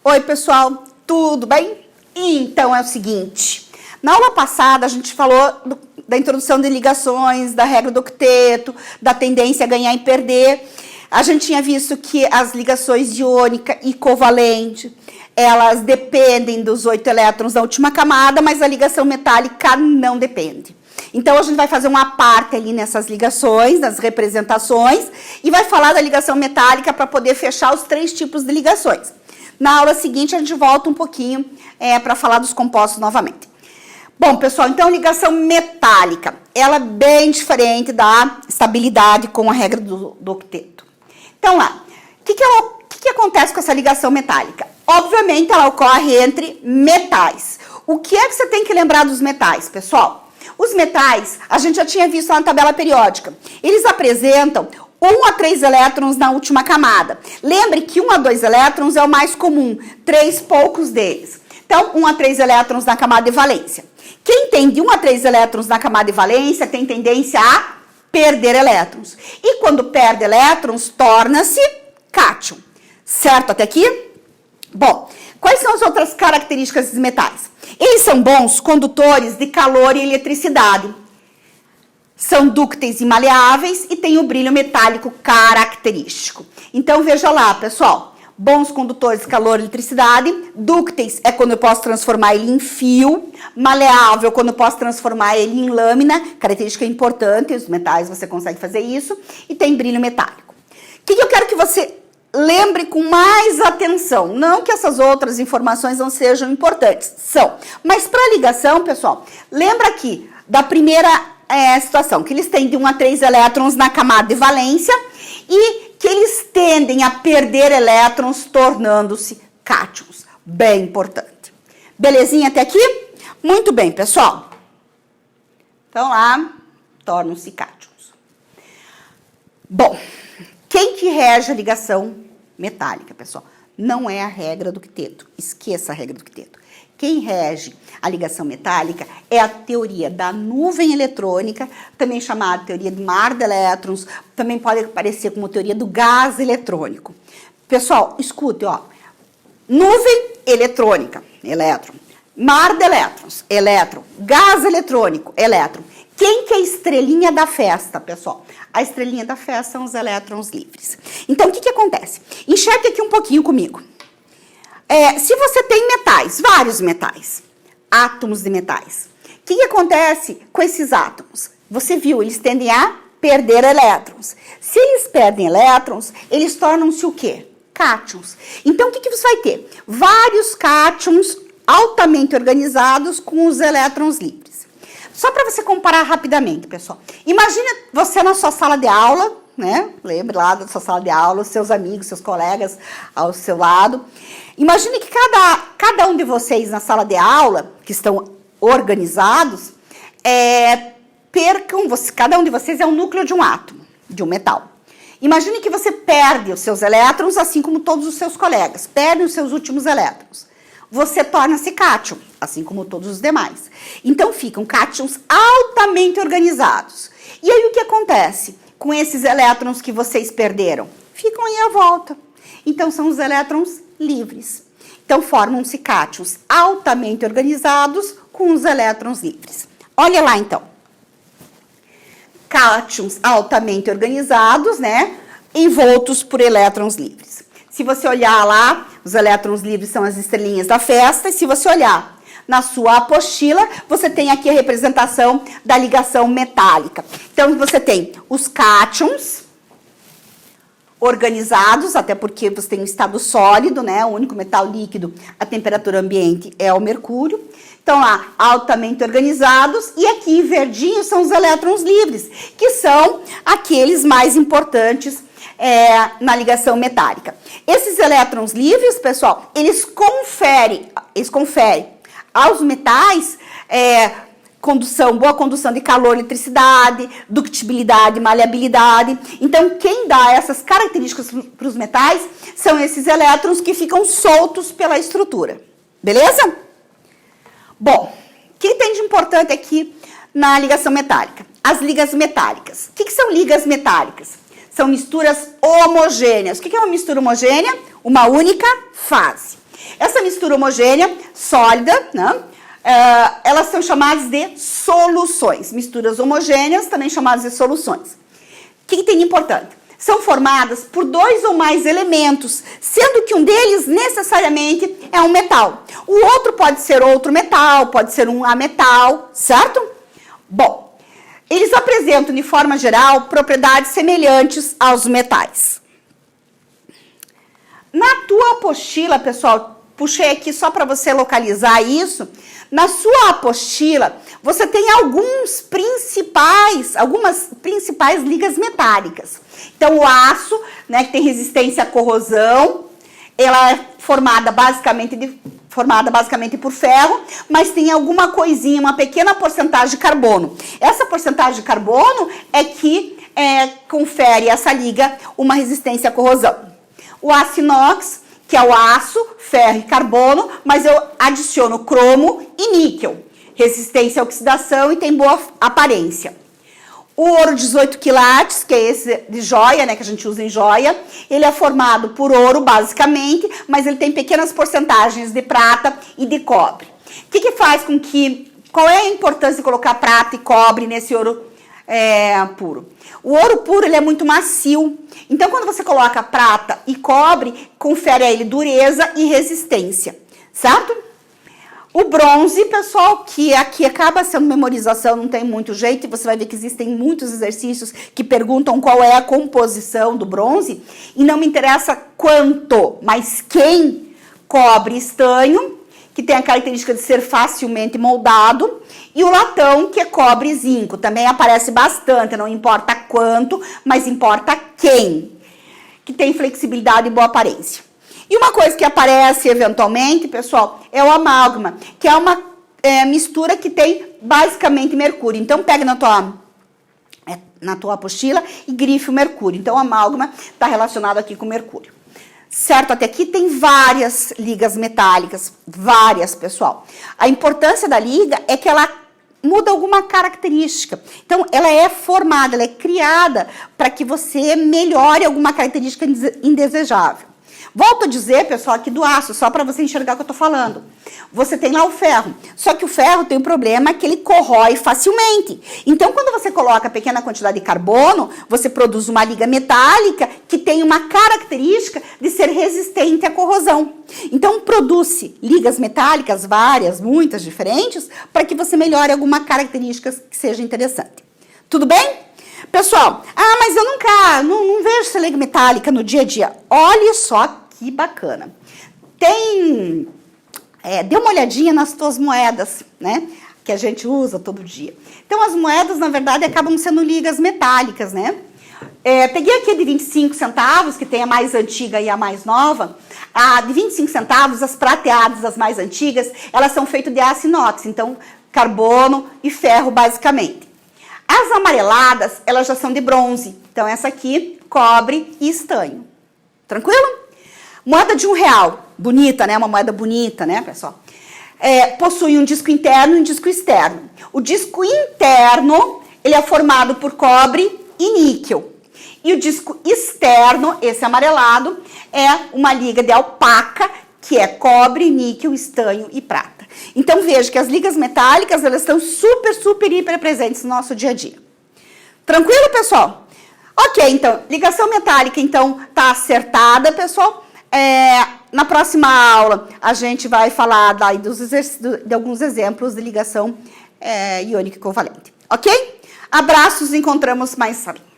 Oi, pessoal, tudo bem? Então é o seguinte, na aula passada a gente falou da introdução de ligações, da regra do octeto, da tendência a ganhar e perder. A gente tinha visto que as ligações iônica e covalente, elas dependem dos 8 elétrons da última camada, mas a ligação metálica não depende. Então, a gente vai fazer uma parte ali nessas ligações, nas representações, e vai falar da ligação metálica para poder fechar os 3 tipos de ligações. Na aula seguinte, a gente volta um pouquinho para falar dos compostos novamente. Bom, pessoal, então, ligação metálica, ela é bem diferente da estabilidade com a regra do octeto. Então, lá, o que acontece com essa ligação metálica? Obviamente, ela ocorre entre metais. O que é que você tem que lembrar dos metais, pessoal? Os metais, a gente já tinha visto lá na tabela periódica, eles apresentam 1 a 3 elétrons na última camada. Lembre que 1 a 2 elétrons é o mais comum, 3 poucos deles. Então, 1 a 3 elétrons na camada de valência. Quem tem de 1 a 3 elétrons na camada de valência tem tendência a perder elétrons. E quando perde elétrons, torna-se cátion. Certo até aqui? Bom, quais são as outras características dos metais? Eles são bons condutores de calor e eletricidade. São dúcteis e maleáveis e têm o brilho metálico característico. Então, veja lá, pessoal. Bons condutores de calor e eletricidade. Dúcteis é quando eu posso transformar ele em fio. Maleável, quando eu posso transformar ele em lâmina. Característica importante, os metais você consegue fazer isso. E tem brilho metálico. O que eu quero que você lembre com mais atenção? Não que essas outras informações não sejam importantes. São. Mas para ligação, pessoal, lembra aqui da primeira situação, que eles têm de 1 a 3 elétrons na camada de valência e que eles tendem a perder elétrons, tornando-se cátions. Bem importante. Belezinha até aqui? Muito bem, pessoal. Então, lá, tornam-se cátions. Bom, quem que rege a ligação metálica, pessoal? Não é a regra do octeto. Esqueça a regra do octeto. Quem rege a ligação metálica é a teoria da nuvem eletrônica, também chamada teoria de mar de elétrons, também pode aparecer como teoria do gás eletrônico. Pessoal, escute, ó. Nuvem eletrônica, elétron. Mar de elétrons, elétron. Gás eletrônico, elétron. Quem que é a estrelinha da festa, pessoal? A estrelinha da festa são os elétrons livres. Então, o que acontece? Enxergue aqui um pouquinho comigo. Se você tem metais, vários metais, átomos de metais, o que acontece com esses átomos? Você viu, eles tendem a perder elétrons. Se eles perdem elétrons, eles tornam-se o quê? Cátions. Então, o que você vai ter? Vários cátions altamente organizados com os elétrons livres. Só para você comparar rapidamente, pessoal. Imagina você na sua sala de aula, né? Lembre lá da sua sala de aula, os seus amigos, seus colegas ao seu lado. Imagine que cada um de vocês na sala de aula, que estão organizados, cada um de vocês é um núcleo de um átomo, de um metal. Imagine que você perde os seus elétrons, assim como todos os seus colegas, perdem os seus últimos elétrons. Você torna-se cátion, assim como todos os demais. Então, ficam cátions altamente organizados. E aí, o que acontece com esses elétrons que vocês perderam? Ficam aí à volta. Então, são os elétrons livres. Então, formam-se cátions altamente organizados com os elétrons livres. Olha lá, então. Cátions altamente organizados, né? Envoltos por elétrons livres. Se você olhar lá, os elétrons livres são as estrelinhas da festa. E se você olhar na sua apostila, você tem aqui a representação da ligação metálica. Então, você tem os cátions organizados, até porque você tem um estado sólido, né? O único metal líquido a temperatura ambiente é o mercúrio. Então, lá, altamente organizados. E aqui, em verdinho, são os elétrons livres, que são aqueles mais importantes na ligação metálica. Esses elétrons livres, pessoal, eles conferem aos metais boa condução de calor, eletricidade, ductibilidade, maleabilidade. Então, quem dá essas características para os metais são esses elétrons que ficam soltos pela estrutura. Beleza? Bom, o que tem de importante aqui na ligação metálica? As ligas metálicas. O que são ligas metálicas? São misturas homogêneas. O que é uma mistura homogênea? Uma única fase. Essa mistura homogênea, sólida, né? Elas são chamadas de soluções. Misturas homogêneas, também chamadas de soluções. O que tem de importante? São formadas por 2 ou mais elementos, sendo que um deles necessariamente é um metal. O outro pode ser outro metal, pode ser um ametal, certo? Bom, eles apresentam, de forma geral, propriedades semelhantes aos metais. Na tua apostila, pessoal, puxei aqui só para você localizar isso. Na sua apostila, você tem algumas principais ligas metálicas. Então, o aço, né, que tem resistência à corrosão, ela é formada basicamente por ferro, mas tem alguma coisinha, uma pequena porcentagem de carbono. Essa porcentagem de carbono é que confere a essa liga uma resistência à corrosão. O aço inox, que é o aço, ferro e carbono, mas eu adiciono cromo e níquel. Resistência à oxidação e tem boa aparência. O ouro 18 quilates, que é esse de joia, né, que a gente usa em joia, ele é formado por ouro, basicamente, mas ele tem pequenas porcentagens de prata e de cobre. O que faz com que... Qual é a importância de colocar prata e cobre nesse ouro puro? O ouro puro, ele é muito macio. Então, quando você coloca prata e cobre, confere a ele dureza e resistência, certo? O bronze, pessoal, que aqui acaba sendo memorização, não tem muito jeito, e você vai ver que existem muitos exercícios que perguntam qual é a composição do bronze, e não me interessa quanto, mas quem. Cobre e estanho, que tem a característica de ser facilmente moldado, e o latão, que é cobre e zinco, também aparece bastante, não importa quanto, mas importa quem, que tem flexibilidade e boa aparência. E uma coisa que aparece eventualmente, pessoal, é o amálgama, que é uma mistura que tem basicamente mercúrio. Então, pega na tua apostila e grife o mercúrio. Então, o amálgama está relacionado aqui com o mercúrio. Certo? Até aqui tem várias ligas metálicas, várias, pessoal. A importância da liga é que ela muda alguma característica. Então, ela é formada, ela é criada para que você melhore alguma característica indesejável. Volto a dizer, pessoal, aqui do aço, só para você enxergar o que eu estou falando. Você tem lá o ferro, só que o ferro tem um problema que ele corrói facilmente. Então, quando você coloca pequena quantidade de carbono, você produz uma liga metálica que tem uma característica de ser resistente à corrosão. Então, produz-se ligas metálicas, várias, muitas diferentes, para que você melhore alguma característica que seja interessante. Tudo bem? Pessoal, mas eu nunca, não vejo essa liga metálica no dia a dia. Olha só que bacana. Dê uma olhadinha nas tuas moedas, né? Que a gente usa todo dia. Então, as moedas, na verdade, acabam sendo ligas metálicas, né? Peguei aqui a de 25 centavos, que tem a mais antiga e a mais nova. A de 25 centavos, as prateadas, as mais antigas, elas são feitas de aço inox, então carbono e ferro, basicamente. As amareladas, elas já são de bronze. Então, essa aqui, cobre e estanho. Tranquilo? Moeda de R$1. Bonita, né? Uma moeda bonita, né, pessoal? Possui um disco interno e um disco externo. O disco interno, ele é formado por cobre e níquel. E o disco externo, esse amarelado, é uma liga de alpaca, que é cobre, níquel, estanho e prata. Então, veja que as ligas metálicas, elas estão super, super, hiper presentes no nosso dia a dia. Tranquilo, pessoal? Ok, então, ligação metálica, então, tá acertada, pessoal. Na próxima aula, a gente vai falar daí de alguns exemplos de ligação iônica covalente. Ok? Abraços, encontramos mais tarde.